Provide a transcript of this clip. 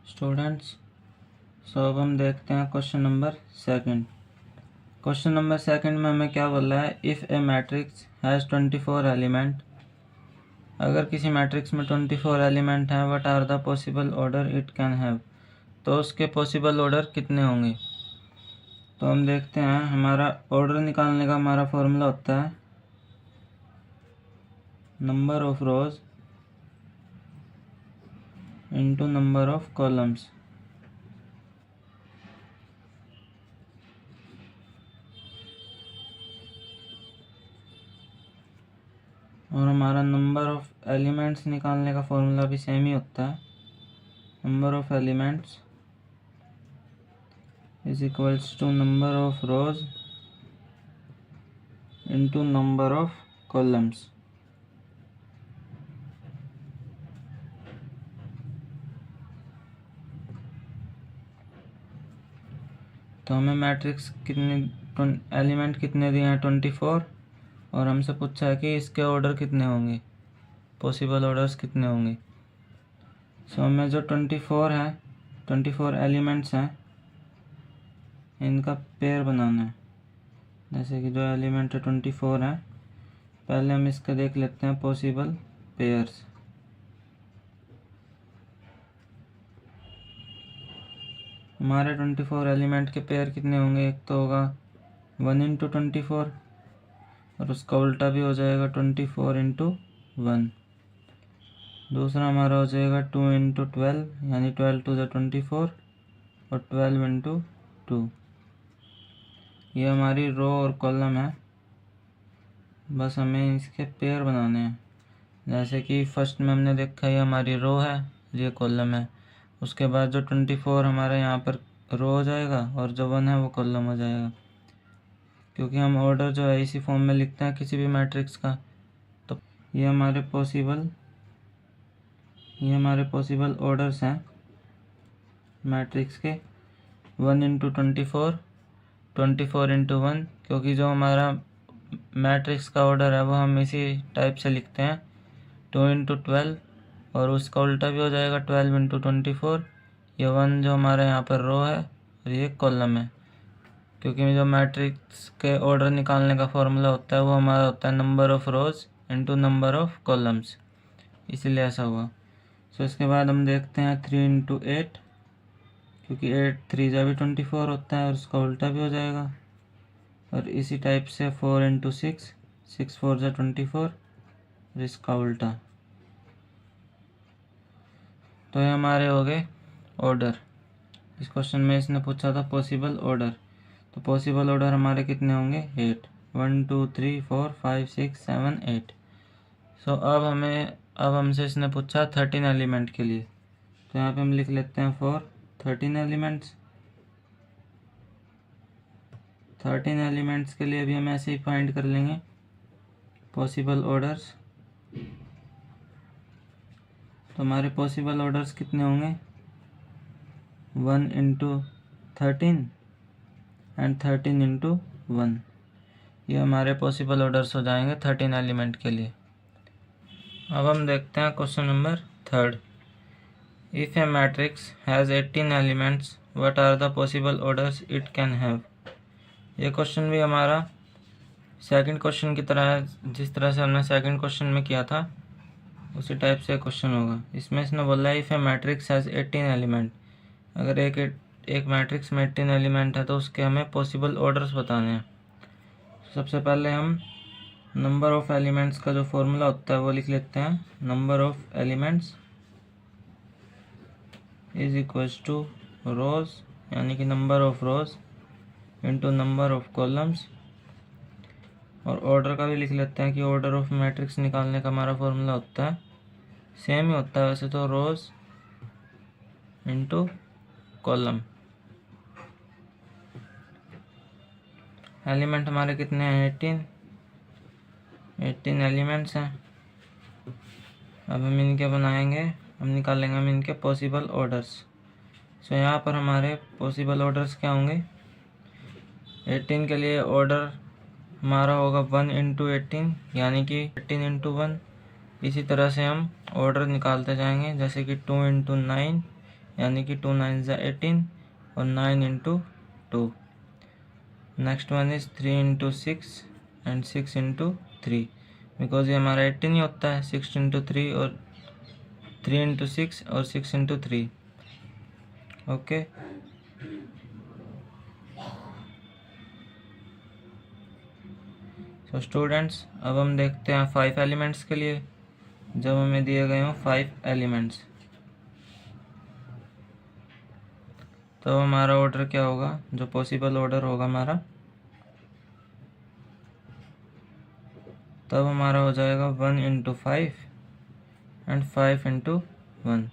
Students, सो अब हम देखते हैं question number second. Question number second में हमें क्या बोला है, if a matrix has 24 element, अगर किसी मैट्रिक्स में 24 एलिमेंट हैं, what are the possible order it can have, तो उसके पॉसिबल ऑर्डर कितने होंगे। तो हम देखते हैं, हमारा ऑर्डर निकालने का हमारा फॉर्मूला होता है number of rows into number of columns. और हमारा नंबर ऑफ एलिमेंट्स निकालने का फॉर्मूला भी सेम ही होता है, number of elements is equals to number of rows into number of columns. तो हमें मैट्रिक्स कितने एलिमेंट कितने दिए हैं 24, और हमसे पूछा है कि इसके ऑर्डर कितने होंगे, पॉसिबल ऑर्डर्स कितने होंगे। सो हमें जो 24 है, 24 एलिमेंट्स हैं, इनका पेयर बनाना है। जैसे कि जो एलिमेंट है 24 है, पहले हम इसका देख लेते हैं पॉसिबल पेयर्स। हमारे 24 एलिमेंट के पेयर कितने होंगे, एक तो होगा 1 इंटू 24, और उसका उल्टा भी हो जाएगा 24 इंटू 1। दूसरा हमारा हो जाएगा 2 इंटू 12, यानी 12 टू द 24, और 12 इंटू 2। ये हमारी रो और कॉलम है, बस हमें इसके पेयर बनाने हैं। जैसे कि फर्स्ट में हमने देखा ये हमारी रो है, ये कॉलम है। उसके बाद जो 24 हमारे यहाँ पर रो हो जाएगा, और जो 1 है वो कॉलम हो जाएगा, क्योंकि हम ऑर्डर जो है इसी फॉर्म में लिखते हैं किसी भी मैट्रिक्स का। तो ये हमारे पॉसिबल ऑर्डर्स हैं मैट्रिक्स के, 1 इंटू 24, 24 इंटू 1, क्योंकि जो हमारा मैट्रिक्स का ऑर्डर है वो हम इसी टाइप से लिखते हैं, 2 इंटू 12, और उसका उल्टा भी हो जाएगा 12 इंटू 24। ये 1 जो हमारे यहाँ पर रो है, और ये कॉलम है, क्योंकि जो मैट्रिक्स के ऑर्डर निकालने का फॉर्मूला होता है वो हमारा होता है number of rows into number of columns, इसीलिए ऐसा हुआ। सो इसके बाद हम देखते हैं 3 इंटू 8, क्योंकि 8 3 जा भी 24 होता है, और उसका उल्टा भी हो जाएगा। और इसी टाइप से 4 इंटू 6, 6 4 जा 24, और इसका उल्टा। तो ये हमारे हो गए ऑर्डर। इस क्वेश्चन में इसने पूछा था पॉसिबल ऑर्डर, तो पॉसिबल ऑर्डर हमारे कितने होंगे 8, 1 2 3 4 5 6 7 8। सो अब हमसे इसने पूछा 13 एलिमेंट के लिए, तो यहाँ पे हम लिख लेते हैं फॉर 13 एलिमेंट्स। 13 एलिमेंट्स के लिए भी हम ऐसे ही फाइंड कर लेंगे पॉसिबल ऑर्डर्स। तो हमारे पॉसिबल ऑर्डर्स कितने होंगे, 1 इंटू 13 एंड 13 इंटू 1। ये हमारे पॉसिबल ऑर्डर्स हो जाएंगे 13 एलिमेंट के लिए। अब हम देखते हैं question number third. If a matrix has 18 elements, what are the possible orders it can have. ये क्वेश्चन भी हमारा सेकंड क्वेश्चन की तरह है, जिस तरह से हमने सेकंड क्वेश्चन में किया था उसी टाइप से क्वेश्चन होगा। इसमें इसने बोला है if a matrix has 18 element, अगर एक मैट्रिक्स में 18 एलिमेंट है तो उसके हमें पॉसिबल ऑर्डर्स बताने हैं। सबसे पहले हम नंबर ऑफ एलिमेंट्स का जो फॉर्मूला होता है वो लिख लेते हैं, number of elements is equals to rows, यानी कि number of rows into number of columns. और ऑर्डर का भी लिख लेते हैं कि ऑर्डर ऑफ मैट्रिक्स निकालने का हमारा फॉर्मूला होता है, सेम ही होता है वैसे तो, रोज इंटू कॉलम। एलिमेंट हमारे कितने हैं 18 एलिमेंट्स हैं। अब हम इनके बनाएंगे, हम निकालेंगे हम इनके पॉसिबल ऑर्डर्स। सो यहाँ पर हमारे पॉसिबल ऑर्डर्स क्या होंगे, 18 के लिए ऑर्डर हमारा होगा 1 इंटू 18, यानी कि 18 इंटू 1। इसी तरह से हम ऑर्डर निकालते जाएंगे, जैसे कि 2 इंटू 9 यानी कि 2 9 ज़ा 18 और 9 into 2। Next one is 3 into 6 and 6 into 3, because ये हमारा 18 ही होता है। 6 इंटू 3 और 3 इंटू 6 और 6 इंटू 3। ओके, सो स्टूडेंट्स अब हम देखते हैं 5 एलिमेंट्स के लिए। जब हमें दिए गए हों 5 एलिमेंट्स, तो हमारा ऑर्डर क्या होगा, जो पॉसिबल ऑर्डर होगा हमारा, तब हमारा हो जाएगा 1 इंटू 5 एंड 5 इंटू 1।